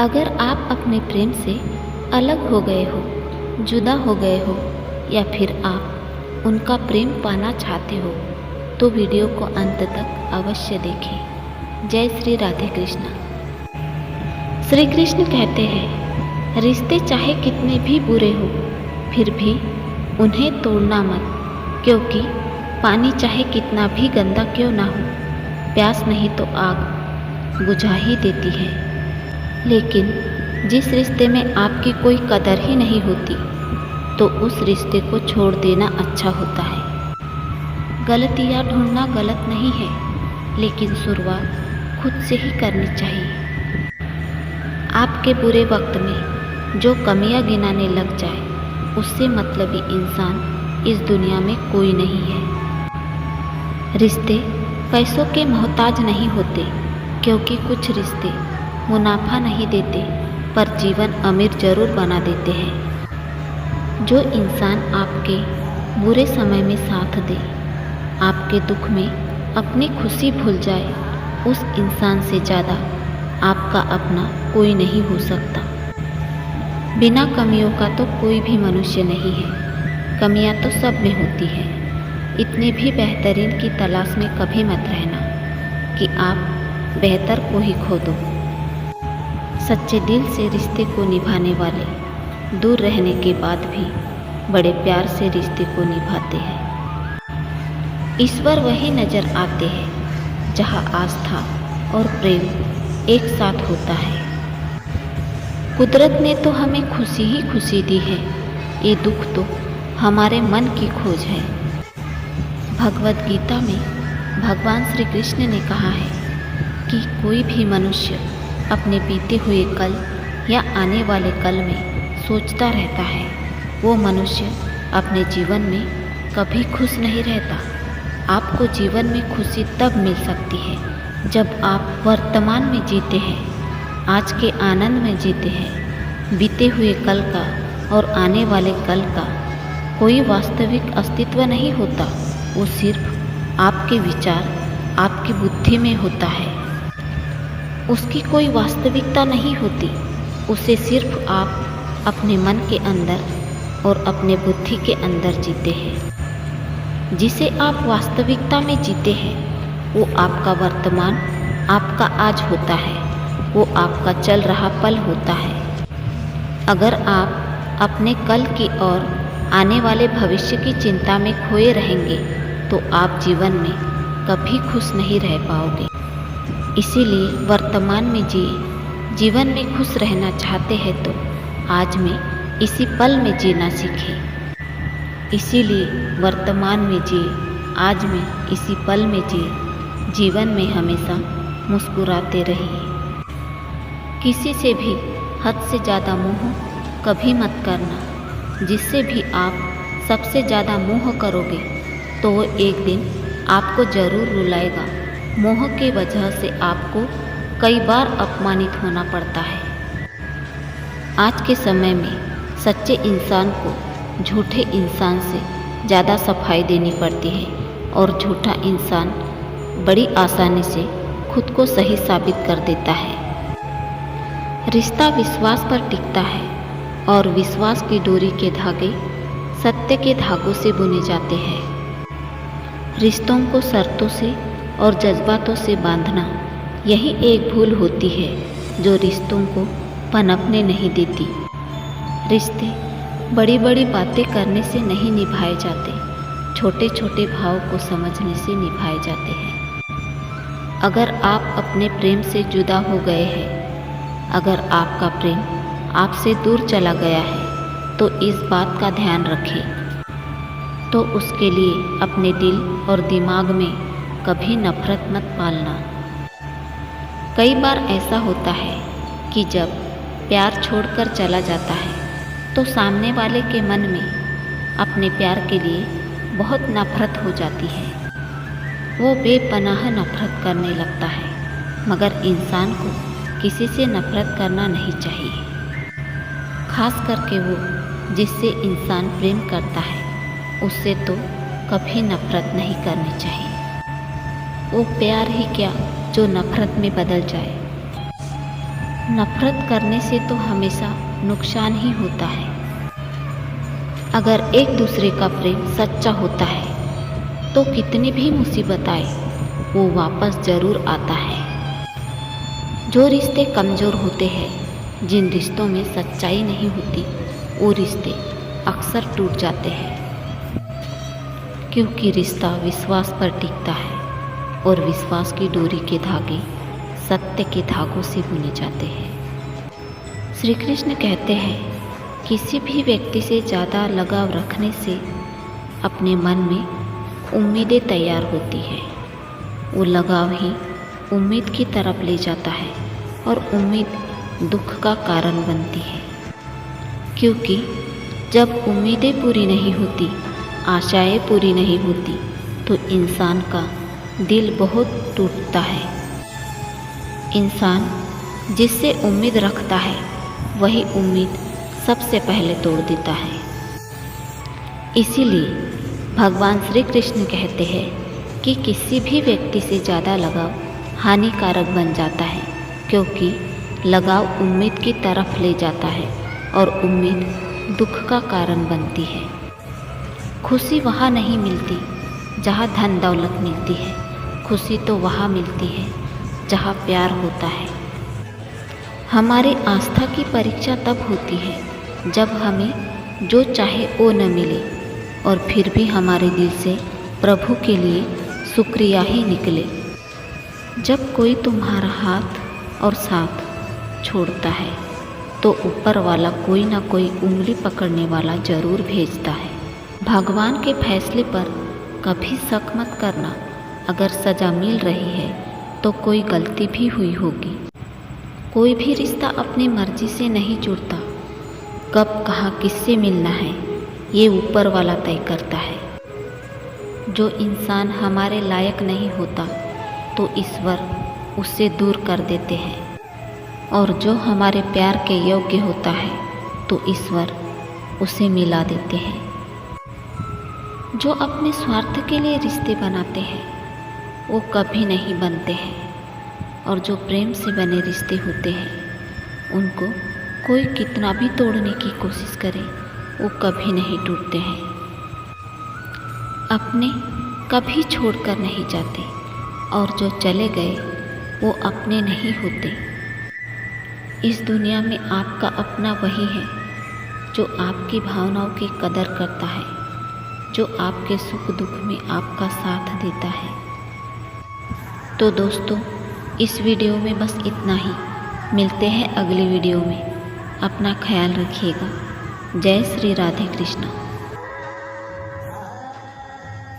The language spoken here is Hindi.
अगर आप अपने प्रेम से अलग हो गए हो, जुदा हो गए हो या फिर आप उनका प्रेम पाना चाहते हो तो वीडियो को अंत तक अवश्य देखें। जय श्री राधे कृष्णा। श्री कृष्ण कहते हैं, रिश्ते चाहे कितने भी बुरे हो फिर भी उन्हें तोड़ना मत, क्योंकि पानी चाहे कितना भी गंदा क्यों ना हो, प्यास नहीं तो आग बुझा ही देती है। लेकिन जिस रिश्ते में आपकी कोई कदर ही नहीं होती तो उस रिश्ते को छोड़ देना अच्छा होता है। गलतियाँ ढूंढना गलत नहीं है, लेकिन शुरुआत खुद से ही करनी चाहिए। आपके बुरे वक्त में जो कमियां गिनाने लग जाए उससे मतलबी इंसान इस दुनिया में कोई नहीं है। रिश्ते पैसों के मोहताज नहीं होते, क्योंकि कुछ रिश्ते मुनाफा नहीं देते पर जीवन अमीर जरूर बना देते हैं। जो इंसान आपके बुरे समय में साथ दे, आपके दुख में अपनी खुशी भूल जाए, उस इंसान से ज़्यादा आपका अपना कोई नहीं हो सकता। बिना कमियों का तो कोई भी मनुष्य नहीं है। कमियां तो सब में होती है। इतने भी बेहतरीन की तलाश में कभी मत रहना कि आप बेहतर को ही खो दो। सच्चे दिल से रिश्ते को निभाने वाले दूर रहने के बाद भी बड़े प्यार से रिश्ते को निभाते हैं। ईश्वर वही नज़र आते हैं जहाँ आस्था और प्रेम एक साथ होता है। कुदरत ने तो हमें खुशी ही खुशी दी है, ये दुख तो हमारे मन की खोज है। भगवद गीता में भगवान श्री कृष्ण ने कहा है कि कोई भी मनुष्य अपने बीते हुए कल या आने वाले कल में सोचता रहता है, वो मनुष्य अपने जीवन में कभी खुश नहीं रहता। आपको जीवन में खुशी तब मिल सकती है जब आप वर्तमान में जीते हैं, आज के आनंद में जीते हैं। बीते हुए कल का और आने वाले कल का कोई वास्तविक अस्तित्व नहीं होता, वो सिर्फ आपके विचार, आपकी बुद्धि में होता है। उसकी कोई वास्तविकता नहीं होती, उसे सिर्फ आप अपने मन के अंदर और अपने बुद्धि के अंदर जीते हैं। जिसे आप वास्तविकता में जीते हैं वो आपका वर्तमान, आपका आज होता है, वो आपका चल रहा पल होता है। अगर आप अपने कल की और आने वाले भविष्य की चिंता में खोए रहेंगे तो आप जीवन में कभी खुश नहीं रह पाओगे। इसीलिए वर्तमान में जिए। जीवन में खुश रहना चाहते हैं तो आज में इसी पल में जीना सीखें। इसीलिए वर्तमान में जिए, आज में इसी पल में जिए। जीवन में हमेशा मुस्कुराते रहिए। किसी से भी हद से ज़्यादा मोह कभी मत करना। जिससे भी आप सबसे ज़्यादा मोह करोगे तो वो एक दिन आपको ज़रूर रुलाएगा। मोह की वजह से आपको कई बार अपमानित होना पड़ता है। आज के समय में सच्चे इंसान को झूठे इंसान से ज़्यादा सफाई देनी पड़ती है और झूठा इंसान बड़ी आसानी से खुद को सही साबित कर देता है। रिश्ता विश्वास पर टिकता है और विश्वास की डोरी के धागे सत्य के धागों से बुने जाते हैं। रिश्तों को शर्तों से और जज्बातों से बांधना, यही एक भूल होती है जो रिश्तों को पनपने नहीं देती। रिश्ते बड़ी बड़ी बातें करने से नहीं निभाए जाते, छोटे छोटे भाव को समझने से निभाए जाते हैं। अगर आप अपने प्रेम से जुदा हो गए हैं, अगर आपका प्रेम आपसे दूर चला गया है तो इस बात का ध्यान रखें। तो उसके लिए अपने दिल और दिमाग में कभी नफरत मत पालना। कई बार ऐसा होता है कि जब प्यार छोड़कर चला जाता है तो सामने वाले के मन में अपने प्यार के लिए बहुत नफरत हो जाती है। वो बेपनाह नफरत करने लगता है, मगर इंसान को किसी से नफरत करना नहीं चाहिए। खास करके वो जिससे इंसान प्रेम करता है उससे तो कभी नफरत नहीं करनी चाहिए। वो प्यार ही क्या जो नफरत में बदल जाए। नफरत करने से तो हमेशा नुकसान ही होता है। अगर एक दूसरे का प्रेम सच्चा होता है तो कितनी भी मुसीबत आए वो वापस ज़रूर आता है। जो रिश्ते कमज़ोर होते हैं, जिन रिश्तों में सच्चाई नहीं होती, वो रिश्ते अक्सर टूट जाते हैं, क्योंकि रिश्ता विश्वास पर टिकता है और विश्वास की डोरी के धागे सत्य के धागों से बुने जाते हैं। श्री कृष्ण कहते हैं, किसी भी व्यक्ति से ज़्यादा लगाव रखने से अपने मन में उम्मीदें तैयार होती है। वो लगाव ही उम्मीद की तरफ ले जाता है और उम्मीद दुख का कारण बनती है, क्योंकि जब उम्मीदें पूरी नहीं होती, आशाएं पूरी नहीं होती, तो इंसान का दिल बहुत टूटता है। इंसान जिससे उम्मीद रखता है वही उम्मीद सबसे पहले तोड़ देता है। इसीलिए भगवान श्री कृष्ण कहते हैं कि किसी भी व्यक्ति से ज़्यादा लगाव हानिकारक बन जाता है, क्योंकि लगाव उम्मीद की तरफ ले जाता है और उम्मीद दुख का कारण बनती है। खुशी वहाँ नहीं मिलती जहाँ धन दौलत मिलती है, खुशी तो वहाँ मिलती है जहाँ प्यार होता है। हमारी आस्था की परीक्षा तब होती है जब हमें जो चाहे वो न मिले और फिर भी हमारे दिल से प्रभु के लिए शुक्रिया ही निकले। जब कोई तुम्हारा हाथ और साथ छोड़ता है तो ऊपर वाला कोई ना कोई उंगली पकड़ने वाला ज़रूर भेजता है। भगवान के फैसले पर कभी शक मत करना। अगर सज़ा मिल रही है तो कोई गलती भी हुई होगी। कोई भी रिश्ता अपनी मर्जी से नहीं जुड़ता। कब कहाँ किससे मिलना है ये ऊपर वाला तय करता है। जो इंसान हमारे लायक नहीं होता तो ईश्वर उससे दूर कर देते हैं, और जो हमारे प्यार के योग्य होता है तो ईश्वर उसे मिला देते हैं। जो अपने स्वार्थ के लिए रिश्ते बनाते हैं वो कभी नहीं बनते हैं, और जो प्रेम से बने रिश्ते होते हैं उनको कोई कितना भी तोड़ने की कोशिश करे वो कभी नहीं टूटते हैं। अपने कभी छोड़कर नहीं जाते, और जो चले गए वो अपने नहीं होते। इस दुनिया में आपका अपना वही है जो आपकी भावनाओं की कदर करता है, जो आपके सुख दुख में आपका साथ देता है। तो दोस्तों, इस वीडियो में बस इतना ही। मिलते हैं अगली वीडियो में। अपना ख्याल रखिएगा। जय श्री राधे कृष्णा।